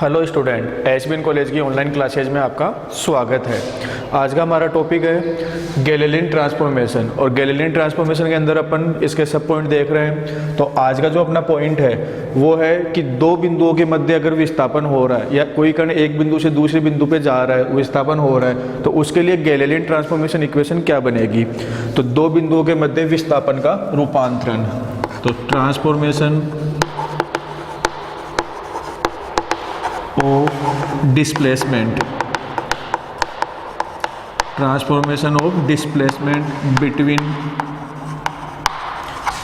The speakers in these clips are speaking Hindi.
हेलो स्टूडेंट, एचबीएन कॉलेज की ऑनलाइन क्लासेज में आपका स्वागत है। आज का हमारा टॉपिक है गैलीलियन ट्रांसफॉर्मेशन और गैलीलियन ट्रांसफॉर्मेशन के अंदर अपन इसके सब पॉइंट देख रहे हैं। तो आज का जो अपना पॉइंट है वो है कि दो बिंदुओं के मध्य अगर विस्थापन हो रहा है या कोई कण एक बिंदु से दूसरे बिंदु पे जा रहा है, विस्थापन हो रहा है, तो उसके लिए गैलीलियन ट्रांसफॉर्मेशन इक्वेशन क्या बनेगी। तो दो बिंदुओं के मध्य विस्थापन का रूपांतरण, तो transformation of displacement, transformation of displacement between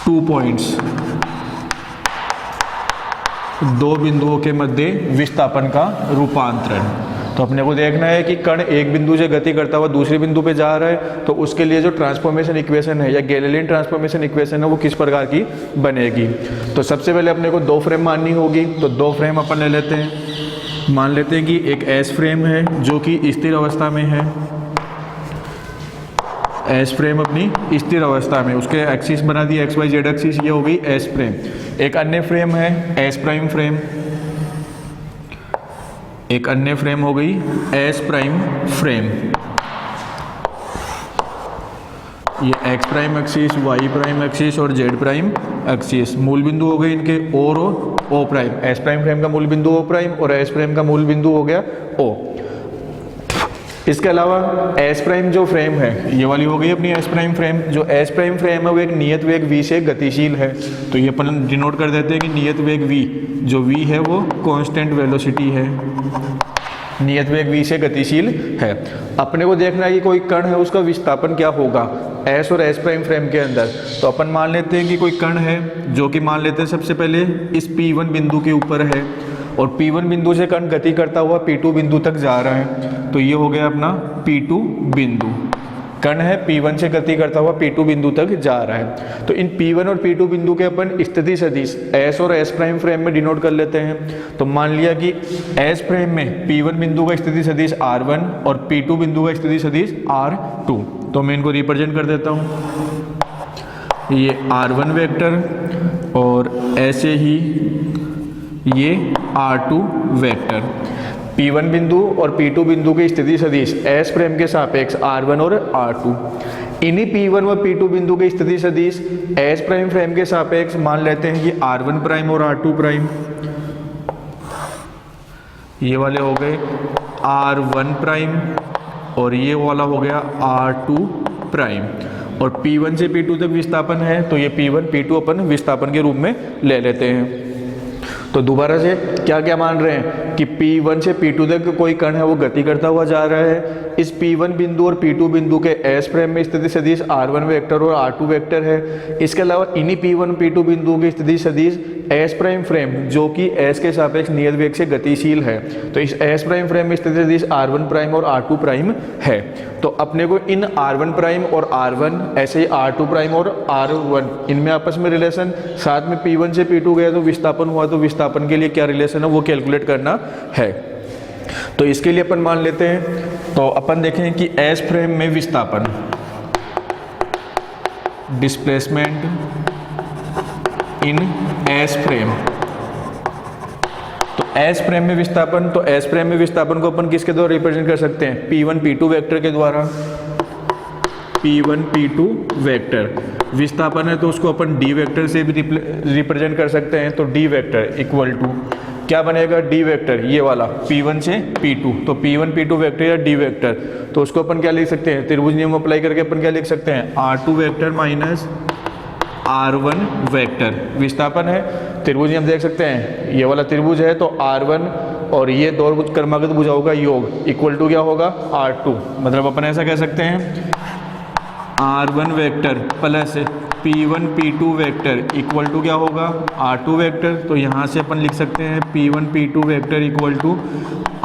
two points, दो बिंदुओं के मध्य विस्थापन का रूपांतरण। तो अपने को देखना है कि कण एक बिंदु से गति करता हुआ दूसरे बिंदु पे जा रहा है, तो उसके लिए जो ट्रांसफॉर्मेशन इक्वेशन है या गैलीलियन ट्रांसफॉर्मेशन इक्वेशन है वो किस प्रकार की बनेगी। तो सबसे पहले अपने को दो फ्रेम माननी होगी। तो दो फ्रेम अपन ले लेते हैं। मान लेते हैं कि एक एस फ्रेम है जो कि स्थिर अवस्था में है, एस फ्रेम अपनी स्थिर अवस्था में, उसके एक्सिस बना दी एक्स वाई जेड एक्सिस, ये हो गई एस फ्रेम। एक अन्य फ्रेम है एस प्राइम फ्रेम, एक अन्य फ्रेम हो गई एस प्राइम फ्रेम। ये X prime axis, Y prime axis और जेड प्राइम एक्सिस मूल बिंदु हो गए इनके और O prime. S prime frame का मूल बिंदु ओ प्राइम और एस प्राइम का मूल बिंदु हो गया ओ। इसके अलावा एस प्राइम जो फ्रेम है, ये वाली हो गई अपनी एस प्राइम फ्रेम। जो एस प्राइम फ्रेम है वो एक नियत वेग v से गतिशील है, तो ये अपन डिनोट कर देते हैं कि नियत वेग v, जो v है वो कांस्टेंट वेलोसिटी है, नियत वेग v से गतिशील है। अपने को देखना है कि कोई कण है उसका विस्थापन क्या होगा एस और एस प्राइम फ्रेम के अंदर। तो अपन मान लेते हैं कि कोई कण है जो कि मान लेते हैं सबसे पहले इस P1 बिंदु के ऊपर है और P1 बिंदु से कण गति करता हुआ P2 बिंदु तक जा रहा है। तो ये हो गया अपना P2 बिंदु, कण है P1 से गति करता हुआ P2 बिंदु तक जा रहा है। तो इन P1 और P2 बिंदु के अपन स्थिति सदिश S और S प्राइम फ्रेम में डिनोट कर लेते हैं। तो मान लिया कि S फ्रेम में P1 बिंदु का स्थिति सदिश R1 और P2 बिंदु का स्थिति सदिश R2। तो मैं इनको रिप्रेजेंट कर देता हूँ, ये R1 वेक्टर और ऐसे ही ये R2 वेक्टर। P1 बिंदु और P2 बिंदु के स्थिति सदिश S फ्रेम के सापेक्ष R1 और R2। इन्हीं P1 और P2 बिंदु के स्थिति सदिश S प्राइम फ्रेम के सापेक्ष मान लेते हैं कि R1 प्राइम और R2 प्राइम, ये वाले हो गए R1 प्राइम और ये वाला हो गया R2 प्राइम। और P1 से P2 तक विस्थापन है, तो ये P1 P2 अपन विस्थापन के रूप में ले लेते हैं। तो दोबारा से क्या क्या मान रहे हैं कि P1 से P2 तक कोई कण है वो गति करता हुआ जा रहा है। इस P1 बिंदु और P2 बिंदु के S फ्रेम में स्थिति सदिश R1 वेक्टर और R2 वेक्टर है। इसके अलावा इन्हीं P1 P2 बिंदुओं की स्थिति सदिश S प्राइम फ्रेम जो कि S के सापेक्ष नियत वेग से गतिशील है, तो इस S प्राइम फ्रेम में स्थिति सदिश R1 प्राइम और R2 प्राइम है। तो अपने को इन R1 प्राइम और R1 ऐसे ही R2 प्राइम और R1 इनमें आपस में रिलेशन, साथ में P1 से P2 गया तो विस्थापन हुआ, तो विस्थापन के लिए क्या रिलेशन है वो कैलकुलेट करना है। तो इसके लिए अपन मान लेते हैं, तो अपन देखें कि S फ्रेम में विस्थापन, डिस्प्लेसमेंट इन S फ्रेम। तो S फ्रेम में विस्थापन, तो S फ्रेम में विस्थापन को अपन किसके द्वारा रिप्रेजेंट कर सकते हैं, P1 P2 वेक्टर के द्वारा। P1 P2 वेक्टर विस्थापन है तो उसको अपन D वेक्टर से भी रिप्रेजेंट कर सकते हैं। तो D वेक्टर इक्वल टू क्या बनेगा, D वेक्टर ये वाला P1 से P2, तो P1 P2 वेक्टर या D वेक्टर, तो उसको अपन क्या लिख सकते हैं, त्रिभुज नियम अप्लाई करके अपन क्या लिख सकते हैं, R2 vector minus R1 vector. विस्थापन है, त्रिभुज नियम देख सकते हैं, ये वाला त्रिभुज है तो R1 और ये दो क्रमागत भुजाओं का योग इक्वल टू क्या होगा, R2। मतलब अपन ऐसा कह सकते हैं R1 vector plus P1 P2 vector equal to क्या होगा, R2 वेक्टर। तो यहाँ से अपन लिख सकते हैं P1 P2 vector equal to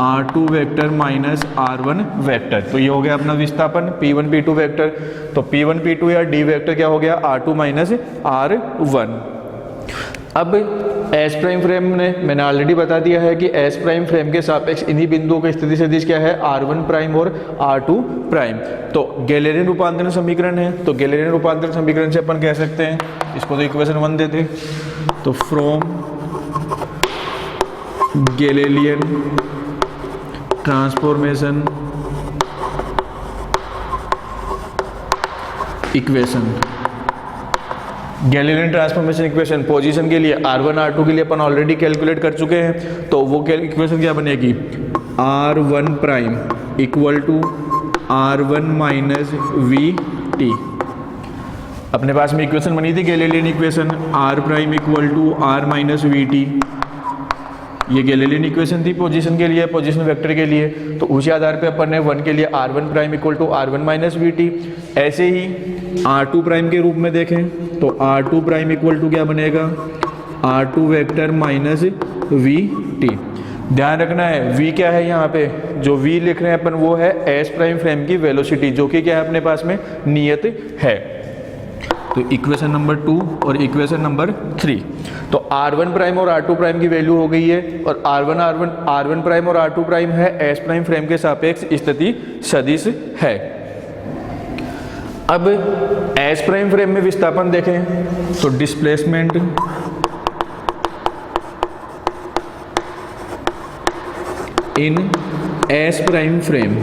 R2 vector minus R1 vector. तो ये हो गया अपना विस्थापन P1 P2 वेक्टर। तो P1 P2 या D वेक्टर क्या हो गया, R2 माइनस R1। अब एस प्राइम फ्रेम में मैंने ऑलरेडी बता दिया है कि एस प्राइम फ्रेम के सापेक्ष इन्हीं बिंदुओं की स्थिति सदिश क्या है, R1 प्राइम और R2 प्राइम। तो गैलीलियन रूपांतरण समीकरण है, तो गैलीलियन रूपांतरण समीकरण से अपन कह सकते हैं, इसको तो इक्वेशन 1 देते, तो from Galilean transformation equation. Galilean transformation equation position के लिए R1 R2 के लिए अपन ऑलरेडी कैलकुलेट कर चुके हैं, तो वो इक्वेशन क्या बनेगी, R1 prime equal to R1 minus V T. अपने पास में इक्वेशन बनी थी Galilean equation, R prime equal to R minus V T. ये गैलीलियन इक्वेशन थी पोजीशन के लिए, पोजीशन वेक्टर के लिए। तो उसी आधार पे अपन ने 1 के लिए R1 prime equal to R1 minus V T. ऐसे ही R2 प्राइम के रूप में देखें तो R2 प्राइम इक्वल टू क्या बनेगा, R2 vector minus V T. ध्यान रखना है v क्या है, यहाँ पे जो v लिख रहे हैं अपन वो है s प्राइम फ्रेम की वेलोसिटी, जो कि क्या है अपने पास में नियत है। तो इक्वेशन नंबर 2 और इक्वेशन नंबर 3, तो R1 प्राइम और R2 प्राइम की वैल्यू हो गई है, और R1 प्राइम और R2 प्राइम है S प्राइम फ्रेम के सापेक्ष स्थिति सदिश है। अब S प्राइम फ्रेम में विस्थापन देखें तो displacement in S prime frame,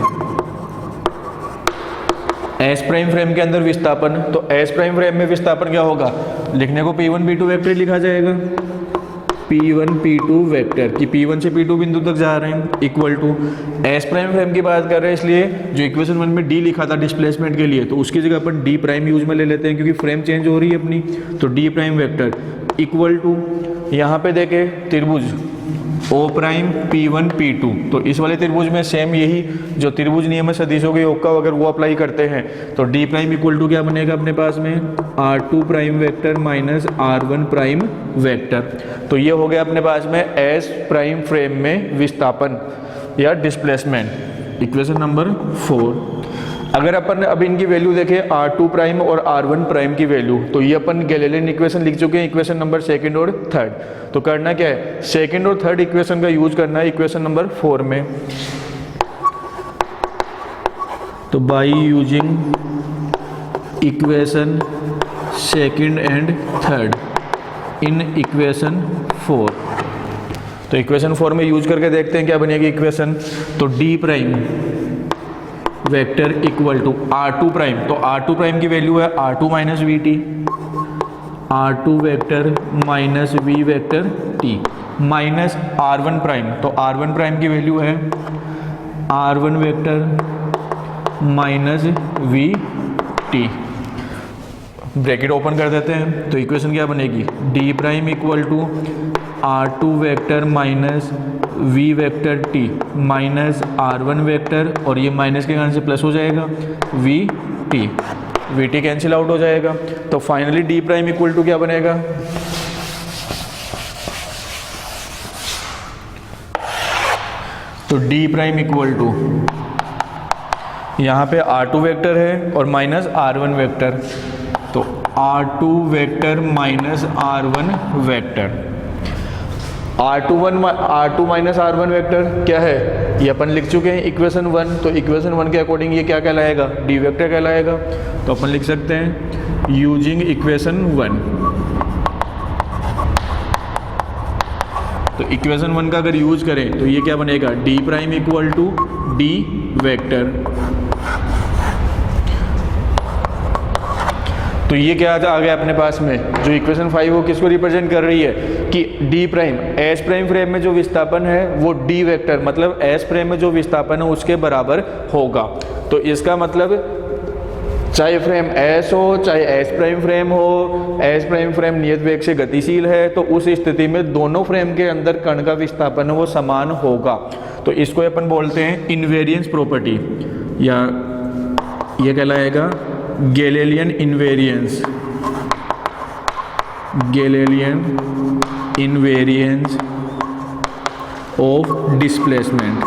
S prime frame के अंदर विस्थापन, तो S प्राइम फ्रेम में विस्थापन क्या होगा, लिखने को P1 P2 वेक्टर लिखा जाएगा, P1 P2 वेक्टर कि P1 से P2 बिंदु तक जा रहे हैं, equal to S prime frame की बात कर रहे हैं, इसलिए जो इक्वेशन 1 में D लिखा था डिस्प्लेसमेंट के लिए, तो उसकी जगह अपन D प्राइम यूज में ले लेते हैं क्योंकि फ्रेम चेंज हो रही है अपनी। तो D prime vector equal to, यहाँ पे देखें त्रिभुज O प्राइम P1 P2, तो इस वाले त्रिभुज में सेम यही जो त्रिभुज नियम सदिशों के योग का अगर वो अप्लाई करते हैं तो D प्राइम इक्वल टू क्या बनेगा अपने पास में, R2 prime vector minus R1 prime vector. तो ये हो गया अपने पास में S प्राइम फ्रेम में विस्थापन या डिस्प्लेसमेंट, इक्वेशन नंबर 4। अगर अपन अब इनकी वैल्यू देखें R2 प्राइम और R1 प्राइम की वैल्यू, तो ये अपन गैलीलियन इक्वेशन लिख चुके हैं, इक्वेशन नंबर 2 और 3। तो करना क्या है, 2nd और 3rd इक्वेशन का यूज करना है इक्वेशन नंबर 4 में। तो by using equation 2nd and 3rd in equation 4, तो इक्वेशन 4 में यूज करके देखते हैं क्या बनेगी इक्वेशन। तो D prime vector equal to R2 prime, तो R2 प्राइम की वैल्यू है R2 minus V T, R2 vector minus V vector T minus R1 prime, तो R1 प्राइम की वैल्यू है R1 vector minus V T। Bracket open कर देते हैं, तो इक्वेशन क्या बनेगी, D prime equal to R2 vector minus V vector T minus R1 vector, और ये माइनस के कारण से प्लस हो जाएगा V T कैंसिल आउट हो जाएगा। तो finally D prime equal to क्या बनेगा, तो D प्राइम इक्वल टू यहाँ पे R2 वेक्टर है और माइनस R1 वेक्टर, तो R2 vector minus R1 vector, R2 minus R1 vector क्या है, ये अपन लिख चुके हैं इक्वेशन 1। तो इक्वेशन 1 के अकॉर्डिंग ये क्या कहलाएगा, D वेक्टर कहलाएगा। तो अपन लिख सकते हैं यूजिंग इक्वेशन 1। तो इक्वेशन 1 का अगर यूज करें तो ये क्या बनेगा, D prime equal to D vector. तो ये क्या आ गया अपने पास में, जो इक्वेशन 5 वो किसको रिप्रेजेंट कर रही है कि D prime S prime frame में जो विस्थापन है वो D वेक्टर मतलब S फ्रेम में जो विस्थापन है उसके बराबर होगा। तो इसका मतलब चाहे फ्रेम S हो चाहे S प्राइम फ्रेम हो, S प्राइम फ्रेम नियत वेग से गतिशील है, तो उस स्थिति में दोनों फ्रेम के अंदर कण का विस्थापन है वो समान होगा। तो इसको अपन बोलते हैं इनवेरियंस प्रॉपर्टी, या ये कहलाएगा Galilean invariance, Galilean invariance of displacement.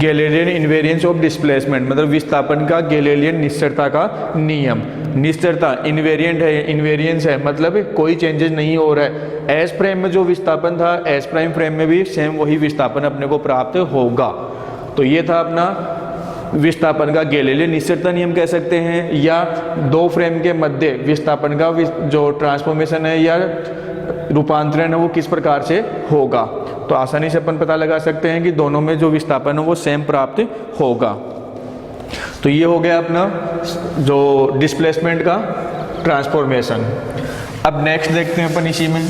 Galilean invariance of displacement मतलब विस्थापन का गैलीलियन निश्चरता का नियम। निश्चरता इनवेरिएंट है, इनवेरियंस है मतलब कोई चेंजेस नहीं हो रहा है। एस फ्रेम में जो विस्थापन था एस प्राइम फ्रेम में भी सेम वही विस्थापन अपने को प्राप्त होगा। तो ये था अपना विस्थापन का गैलीलियन निश्चलता नियम कह सकते हैं, या दो फ्रेम के मध्य विस्थापन का जो ट्रांसफॉर्मेशन है या रूपांतरण है वो किस प्रकार से होगा। तो आसानी से अपन पता लगा सकते हैं कि दोनों में जो विस्थापन है वो सेम प्राप्त होगा। तो ये हो गया अपना जो डिस्प्लेसमेंट का ट्रांसफॉर्मेशन। अब नेक्स्ट देखते हैं अपन इसी में।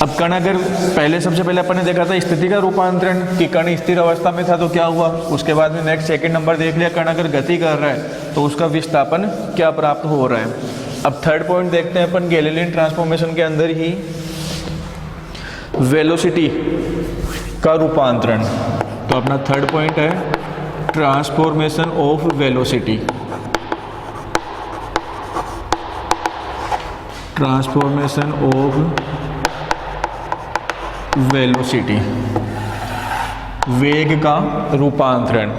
अब कण अगर पहले सबसे पहले अपन ने देखा था स्थिति का रूपांतरण कि कण स्थिर अवस्था में था तो क्या हुआ, उसके बाद में नेक्स्ट सेकंड नंबर देख लिया कण अगर गति कर रहा है तो उसका विस्थापन क्या प्राप्त हो रहा है। अब थर्ड पॉइंट देखते हैं अपन गैलीलियन ट्रांसफॉर्मेशन के अंदर ही वेलोसिटी का रूपांतरण। तो अपना थर्ड पॉइंट है transformation of velocity. Transformation of velocity, वेग का रूपांतरण।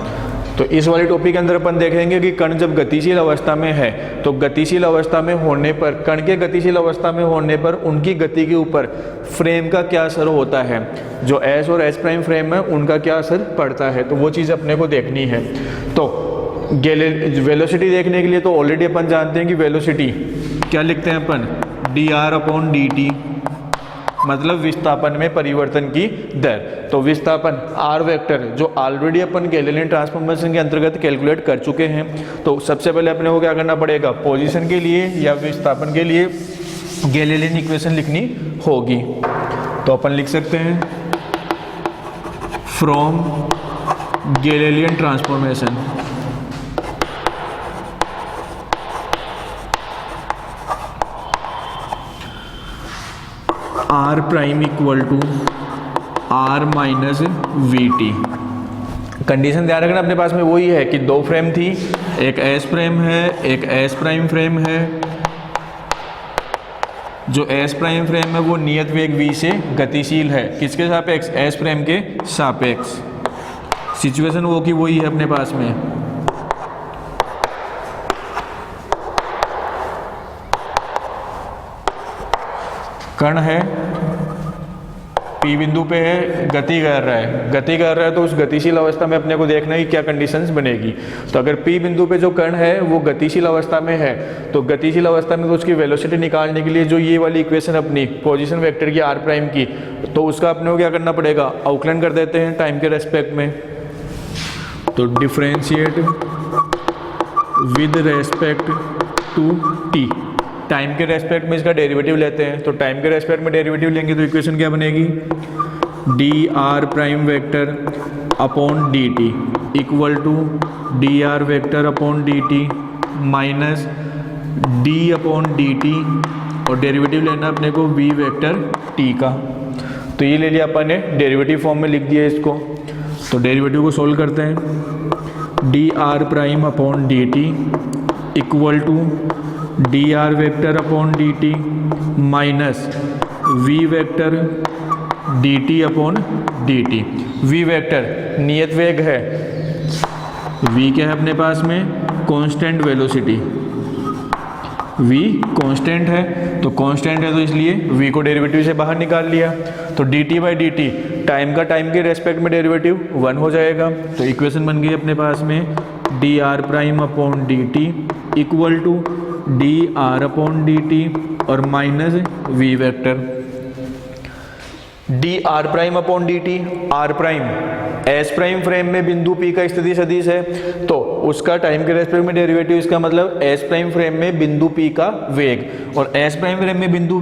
तो इस वाले टॉपिक के अंदर अपन देखेंगे कि कण जब गतिशील अवस्था में है तो गतिशील अवस्था में होने पर, कण के गतिशील अवस्था में होने पर उनकी गति के ऊपर फ्रेम का क्या असर होता है, जो एस और एस प्राइम फ्रेम है उनका क्या असर पड़ता है, तो वो चीज़ अपने को देखनी है। तो वेलोसिटी देखने के लिए तो ऑलरेडी अपन जानते हैं कि वेलोसिटी क्या लिखते हैं अपन, dr/dt, मतलब विस्थापन में परिवर्तन की दर। तो विस्थापन r वेक्टर जो ऑलरेडी अपन गैलीलियन ट्रांसफॉर्मेशन के अंतर्गत कैलकुलेट कर चुके हैं। तो सबसे पहले अपने को क्या करना पड़ेगा, पोजीशन के लिए या विस्थापन के लिए गैलीलियन इक्वेशन लिखनी होगी। तो अपन लिख सकते हैं from Galilean transformation r prime equal to r minus V T. Condition ध्यान रखना अपने पास में वही है कि दो फ्रेम थी, एक एस फ्रेम है एक एस प्राइम फ्रेम है। जो एस प्राइम फ्रेम है वो नियत वेग v से गतिशील है, किसके सापेक्ष, एस फ्रेम के सापेक्ष। सिचुएशन वो की वही है अपने पास में। कण है P बिंदु पे है, गति कर रहा है तो उस गतिशील अवस्था में अपने को देखना है कि क्या कंडीशंस बनेगी। तो अगर P बिंदु पे जो कण है वो गतिशील अवस्था में है तो गतिशील अवस्था में तो उसकी वेलोसिटी निकालने के लिए जो ये वाली इक्वेशन अपनी पोजीशन वेक्टर की r प्राइम की, तो उसका अपने को क्या करना पड़ेगा, अवकलन कर देते हैं टाइम के रेस्पेक्ट में। तो differentiate with respect to t, time के रेस्पेक्ट में इसका डेरिवेटिव लेते हैं। तो टाइम के रेस्पेक्ट में डेरिवेटिव लेंगे तो इक्वेशन क्या बनेगी, dr prime vector upon dt equal to dr vector upon dt minus d upon dt, और डेरिवेटिव लेना अपने को v वेक्टर t का। तो ये ले लिया अपन ने, डेरिवेटिव फॉर्म में लिख दिया इसको। तो डेरिवेटिव को सोल्व करते हैं, dr prime upon dt equal to dr vector upon dt minus v vector dt upon dt। v vector नियत वेग है, v क्या है अपने पास में, कांस्टेंट वेलोसिटी, v कांस्टेंट है। तो कांस्टेंट है तो इसलिए v को डेरिवेटिव से बाहर निकाल लिया। तो dt बाई dt टाइम का टाइम के रेस्पेक्ट में डेरिवेटिव 1 हो जाएगा। तो इक्वेशन बन गई अपने पास में dr prime upon dt equal to dr upon dt और minus v vector. dr prime upon dt, r prime s prime frame में बिंदु p का स्थिति सदिश है तो उसका टाइम के रेस्पेक्ट में डेरिवेटिव, इसका मतलब s प्राइम फ्रेम में बिंदु p का वेग, और s प्राइम फ्रेम में बिंदु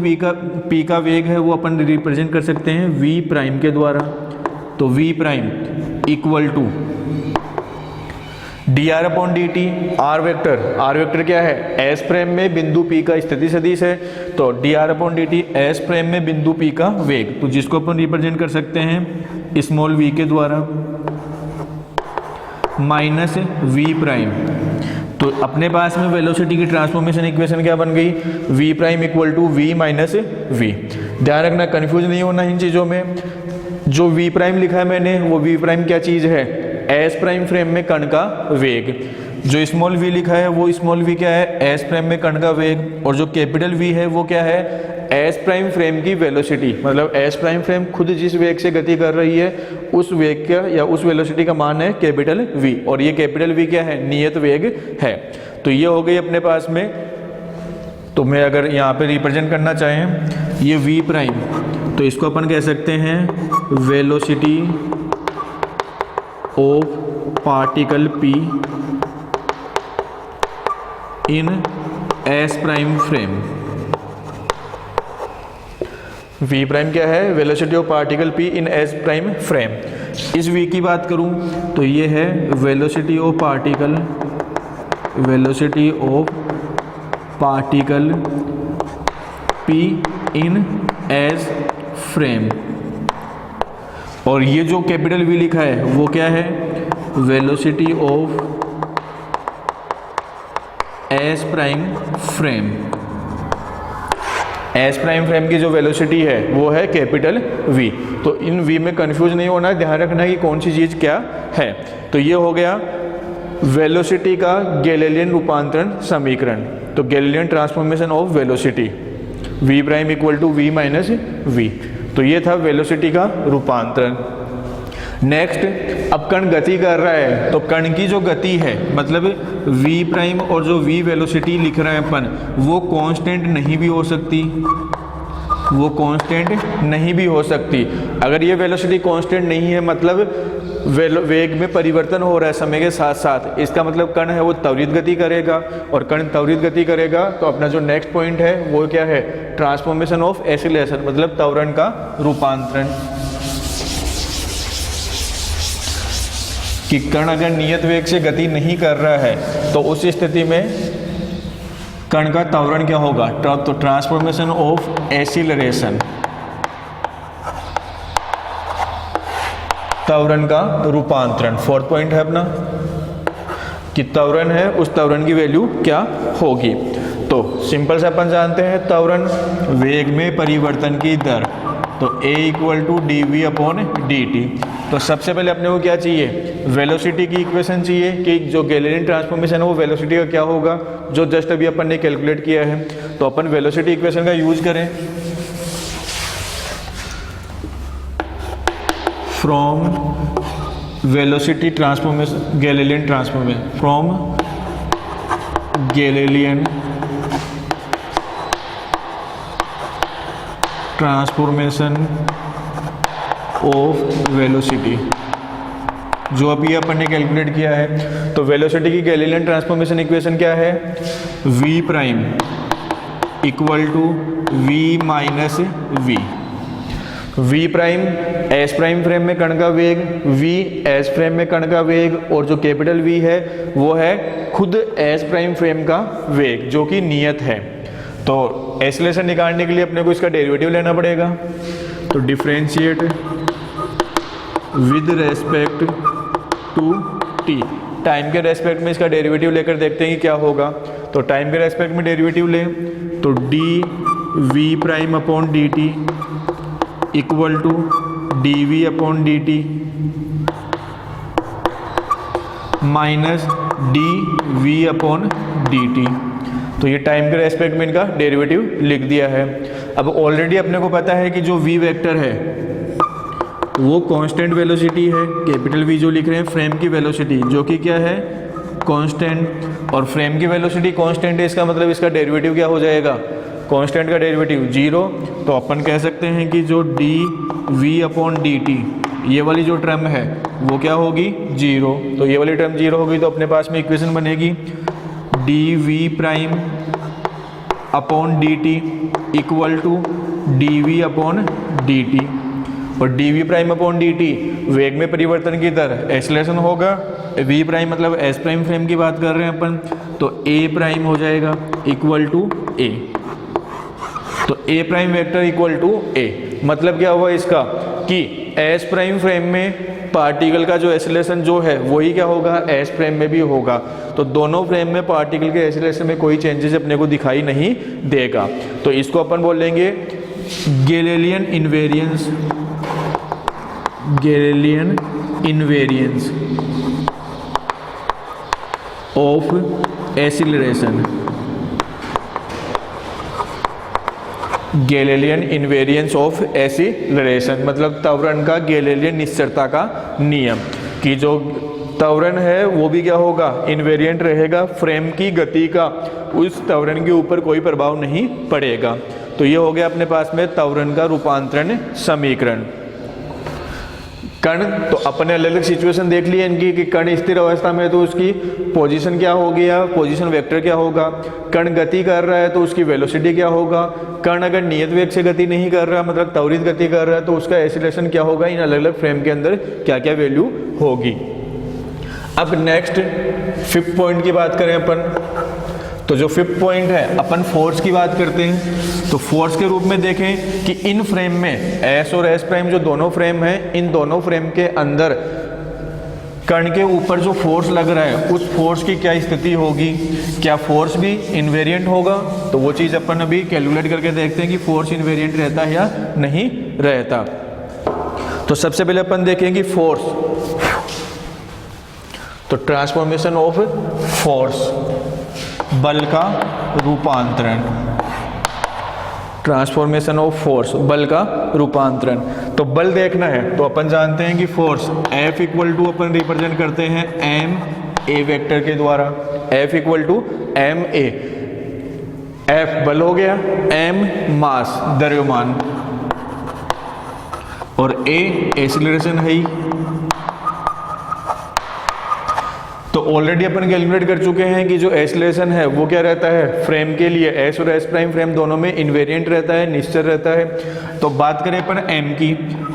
p का वेग है वो अपन रिप्रेजेंट कर सकते हैं v प्राइम के द्वारा। तो v prime equal to dr upon dt, r vector क्या है, s फ्रेम में बिंदु p का स्थिति सदिश है तो dr upon dt s frame में बिंदु p का वेग, तो जिसको अपन रिप्रेजेंट कर सकते हैं स्मॉल v के द्वारा माइनस v प्राइम। तो अपने पास में वेलोसिटी की ट्रांसफॉर्मेशन इक्वेशन क्या बन गई, v prime equal to v minus v। ध्यान रखना, कंफ्यूज नहीं होना इन चीज़ों में। जो v प्राइम लिखा है मैंने वो v प्राइम क्या चीज़ है, एस प्राइम फ्रेम में कण का वेग। जो स्मॉल v लिखा है वो स्मॉल v क्या है, एस प्राइम में कण का वेग, और जो कैपिटल V है वो क्या है, एस प्राइम फ्रेम की वेलोसिटी, मतलब एस प्राइम फ्रेम खुद जिस वेग से गति कर रही है उस वेग का या उस वेलोसिटी का मान है कैपिटल V, और ये कैपिटल V क्या है, नियत वेग है। तो ये हो गई अपने पास में। तो मैं अगर यहाँ पे रिप्रेजेंट करना चाहें ये V प्राइम, तो इसको अपन कह सकते हैं velocity of particle P in S prime frame. V prime क्या है, velocity of particle P in S prime frame. इस V की बात करूं तो ये है velocity of particle P in S frame, और ये जो कैपिटल V लिखा है वो क्या है, velocity of S prime frame. S prime frame की जो वेलोसिटी है वो है कैपिटल V। तो इन V में कंफ्यूज नहीं होना, ध्यान रखना कि कौन सी चीज़ क्या है। तो ये हो गया वेलोसिटी का गैलीलियन रूपांतरण समीकरण। तो Galilean transformation of velocity V prime equal to V minus V। तो ये था वेलोसिटी का रूपांतरण। नेक्स्ट, अब कण गति कर रहा है तो कण की जो गति है मतलब V प्राइम और जो V वेलोसिटी लिख रहे हैं अपन, वो कांस्टेंट नहीं भी हो सकती, वो कांस्टेंट नहीं भी हो सकती। अगर ये वेलोसिटी कांस्टेंट नहीं है मतलब वेग में परिवर्तन हो रहा है समय के साथ साथ, इसका मतलब कण है वो त्वरित गति करेगा, और कण त्वरित गति करेगा तो अपना जो नेक्स्ट पॉइंट है वो क्या है, ट्रांसफॉर्मेशन ऑफ एक्सीलरेशन, मतलब त्वरण का रूपांतरण। कि कण अगर नियत वेग से गति नहीं कर रहा है तो उस स्थिति में कण का त्वरण क्या होगा, तो ट्रांसफॉर्मेशन ऑफ एक्सीलरेशन, त्वरण का रूपांतरण। फोर्थ पॉइंट है अपना कि त्वरण है उस त्वरण की वैल्यू क्या होगी। तो सिंपल से अपन जानते हैं त्वरण वेग में परिवर्तन की दर, तो a equal to dv upon dt। तो सबसे पहले अपने को क्या चाहिए, वेलोसिटी की इक्वेशन चाहिए कि जो गैलीलियन ट्रांसफॉर्मेशन है वो वेलोसिटी का क्या होगा, जो जस्ट अभी अपन ने कैलकुलेट किया है। तो अपन वेलोसिटी इक्वेशन का यूज करें, from velocity transformation Galilean transformation, from Galilean transformation of velocity, जो अभी अपन ने कैलकुलेट किया है। तो वेलोसिटी की गैलीलियन ट्रांसफॉर्मेशन इक्वेशन क्या है, v prime equal to v minus v। v prime S prime frame में कण का वेग, v एस फ्रेम में कण का वेग, और जो कैपिटल V है वो है खुद एस प्राइम फ्रेम का वेग जो कि नियत है। तो एक्सीलरेशन निकालने के लिए अपने को इसका डेरिवेटिव लेना पड़ेगा। तो differentiate with respect to t, time के रेस्पेक्ट में इसका डेरिवेटिव लेकर देखते हैं कि क्या होगा। तो टाइम के रेस्पेक्ट में डेरिवेटिव लें तो d v prime upon D T equal to D V upon D T minus D V upon D T. तो ये टाइम के रेस्पेक्ट में इनका डेरिवेटिव लिख दिया है। अब ऑलरेडी अपने को पता है कि जो v वेक्टर है वो कांस्टेंट वेलोसिटी है, कैपिटल V जो लिख रहे हैं फ्रेम की वेलोसिटी जो कि क्या है, कांस्टेंट, और फ्रेम की वेलोसिटी कांस्टेंट है, इसका मतलब इसका डेरिवेटिव क्या हो जाएगा, कांस्टेंट का डेरिवेटिव 0। तो अपन कह सकते हैं कि जो D V upon D T ये वाली जो टर्म है वो क्या होगी, 0। तो ये वाली टर्म 0 होगी तो अपने पास में इक्वेशन बनेगी D V prime upon D T equal to D V upon D T, और D V prime upon D T वेग में परिवर्तन की दर एक्सीलरेशन होगा, वी प्राइम मतलब एस प्राइम फ्रेम की बात कर रहे हैं अपन, तो ए प्राइम हो जाएगा इक्वल टू ए। तो ए प्राइम वेक्टर इक्वल टू ए, मतलब क्या हुआ इसका कि एस प्राइम फ्रेम में पार्टिकल का जो एक्सीलरेशन जो है वही क्या होगा, एस फ्रेम में भी होगा। तो दोनों फ्रेम में पार्टिकल के एक्सीलरेशन में कोई चेंजेस अपने को दिखाई नहीं देगा। तो इसको अपन बोलेंगे Galilean invariance, Galilean invariance of acceleration Galilean invariance of acceleration, मतलब त्वरण का गैलीलियन निश्चरता का नियम, कि जो त्वरण है वो भी क्या होगा, इन्वेरिएंट रहेगा, फ्रेम की गति का उस त्वरण के ऊपर कोई प्रभाव नहीं पड़ेगा। तो ये हो गया अपने पास में त्वरण का रूपांतरण समीकरण। कण, तो अपने अलग अलग सिचुएशन देख लिए इनकी कि कण स्थिर अवस्था में तो उसकी पोजीशन क्या हो गया, पोजीशन वेक्टर क्या होगा, कण गति कर रहा है तो उसकी वेलोसिटी क्या होगा, कण अगर नियत वेग से गति नहीं कर रहा मतलब त्वरित गति कर रहा है तो उसका एक्सीलरेशन क्या होगा, इन अलग अलग फ्रेम के अंदर क्या क्या वैल्यू होगी। अब नेक्स्ट 5th पॉइंट की बात करें अपन, तो जो 5th पॉइंट है अपन फोर्स की बात करते हैं। तो फोर्स के रूप में देखें कि इन फ्रेम में एस और एस प्राइम जो दोनों फ्रेम हैं, इन दोनों फ्रेम के अंदर कण के ऊपर जो फोर्स लग रहा है उस फोर्स की क्या स्थिति होगी, क्या फोर्स भी इन्वेरिएंट होगा, तो वो चीज़ अपन अभी कैलकुलेट करके देखते हैं कि फोर्स इन्वेरिएंट रहता है या नहीं रहता। तो सबसे पहले अपन देखें कि फोर्स, तो ट्रांसफॉर्मेशन ऑफ फोर्स, बल का रूपांतरण, ट्रांसफॉर्मेशन ऑफ फोर्स, बल का रूपांतरण। तो बल देखना है तो अपन जानते हैं कि फोर्स F इक्वल टू अपन रिप्रेजेंट करते हैं एम ए वेक्टर के द्वारा, F equal to M A, F बल हो गया, m मास द्रव्यमान और a एक्सीलरेशन है ही। तो ऑलरेडी अपन कैलकुलेट कर चुके हैं कि जो एक्सीलरेशन है वो क्या रहता है, फ्रेम के लिए एस और एस प्राइम फ्रेम दोनों में इन्वेरिएंट रहता है, निश्चर रहता है। तो बात करें अपन एम की,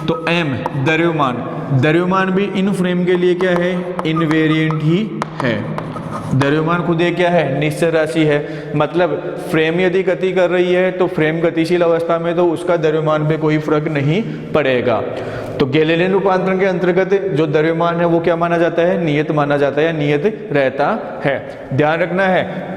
तो एम द्रव्यमान, द्रव्यमान भी इन फ्रेम के लिए क्या है, इन्वेरिएंट ही है। द्रव्यमान खुद एक क्या है, निश्चर राशि है, मतलब फ्रेम यदि गति कर रही है तो फ्रेम गतिशील अवस्था में तो उसका द्रव्यमान पे कोई फर्क नहीं पड़ेगा। तो गैलीलियन रूपांतरण के अंतर्गत जो द्रव्यमान है वो क्या माना जाता है, नियत माना जाता है या नियत रहता है। ध्यान रखना है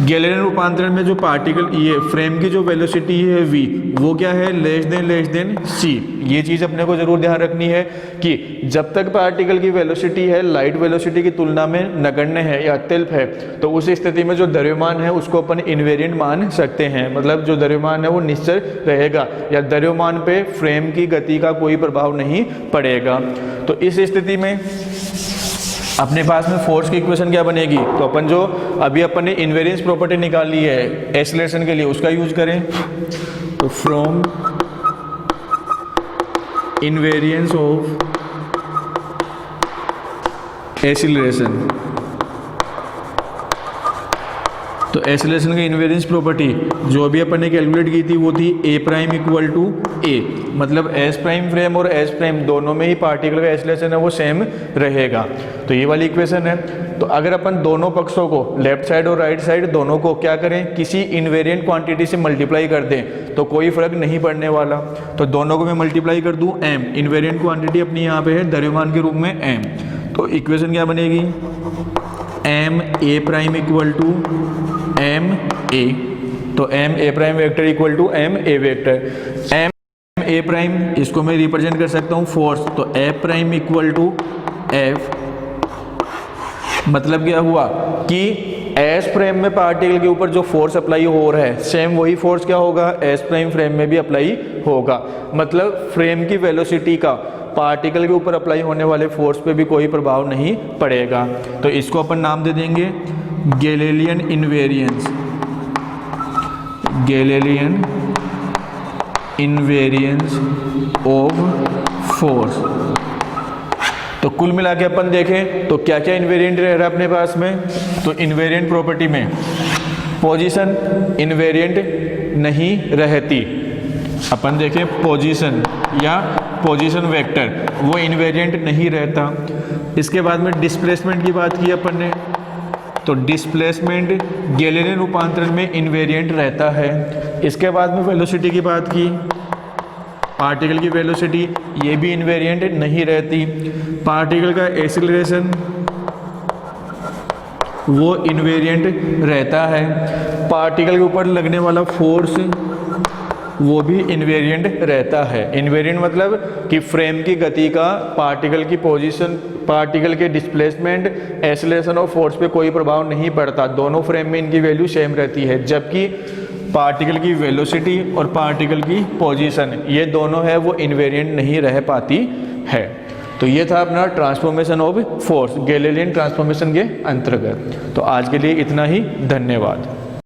गैलीलियन रूपांतरण में जो पार्टिकल, ये फ्रेम की जो वेलोसिटी है v, वो क्या है, लेस देन c। ये चीज़ अपने को जरूर ध्यान रखनी है कि जब तक पार्टिकल की वेलोसिटी है लाइट वेलोसिटी की तुलना में नगण्य है या अत्यल्प है, तो उस स्थिति में जो द्रव्यमान है उसको अपन इन्वेरिएंट मान सकते हैं, मतलब जो द्रव्यमान है वो निश्चर रहेगा या द्रव्यमान पे फ्रेम की गति का कोई प्रभाव नहीं पड़ेगा। तो इस स्थिति में अपने पास में फोर्स की इक्वेशन क्या बनेगी, तो अपन जो अभी अपन ने इन्वेरियंस प्रॉपर्टी निकाली है एक्सीलरेशन के लिए उसका यूज करें। तो फ्रॉम इन्वेरियंस ऑफ एक्सीलरेशन, तो एक्सीलरेशन की इन्वेरियंस प्रॉपर्टी जो अभी अपन ने कैलकुलेट की थी वो थी ए प्राइम इक्वल टू ए, मतलब एस प्राइम फ्रेम और एस प्राइम दोनों में ही पार्टिकल का एक्सीलरेशन है वो सेम रहेगा। तो ये वाली इक्वेशन है। तो अगर अपन दोनों पक्षों को, लेफ्ट साइड और राइट साइड दोनों को क्या करें, किसी इन्वेरिएंट क्वांटिटी से मल्टीप्लाई कर दें तो कोई फर्क नहीं पड़ने वाला। तो दोनों को मैं मल्टीप्लाई कर दूं m, इन्वेरिएंट क्वांटिटी अपनी यहाँ पे है द्रव्यमान के रूप में m, तो इक्वेशन क्या बनेगी, m a prime equal to m a, तो m a prime vector equal to m a vector. m a prime इसको मैं रिप्रेजेंट कर सकता हूँ फोर्स, तो a prime equal to f, मतलब क्या हुआ कि एस फ्रेम में पार्टिकल के ऊपर जो फोर्स अप्लाई हो रहा है सेम वही फोर्स क्या होगा, एस प्राइम फ्रेम में भी अप्लाई होगा, मतलब फ्रेम की वेलोसिटी का पार्टिकल के ऊपर अप्लाई होने वाले फोर्स पे भी कोई प्रभाव नहीं पड़ेगा। तो इसको अपन नाम दे देंगे Galilean इन्वेरियंस, Galilean invariance of force. तो कुल मिला के अपन देखें तो क्या क्या इन्वेरिएंट रह रहा है अपने पास में, तो इन्वेरिएंट प्रॉपर्टी में पोजीशन इन्वेरिएंट नहीं रहती, अपन देखें पोजीशन या पोजीशन वेक्टर वो इन्वेरिएंट नहीं रहता। इसके बाद में डिस्प्लेसमेंट की बात की अपन ने, तो डिस्प्लेसमेंट गैलीलियन रूपांतरण में इन्वेरिएंट रहता है। इसके बाद में वेलोसिटी की बात की, पार्टिकल की वेलोसिटी ये भी इन्वेरिएंट नहीं रहती। पार्टिकल का एक्सीलरेशन वो इन्वेरिएंट रहता है। पार्टिकल के ऊपर लगने वाला फोर्स वो भी इन्वेरिएंट रहता है। इन्वेरिएंट मतलब कि फ्रेम की गति का पार्टिकल की पोजीशन, पार्टिकल के डिस्प्लेसमेंट, एक्सीलरेशन और फोर्स पे कोई प्रभाव नहीं पड़ता, दोनों फ्रेम में इनकी वैल्यू सेम रहती है। जबकि पार्टिकल की वेलोसिटी और पार्टिकल की पोजीशन ये दोनों है वो इनवेरिएंट नहीं रह पाती है। तो ये था अपना transformation of force Galilean transformation के अंतर्गत। तो आज के लिए इतना ही, धन्यवाद।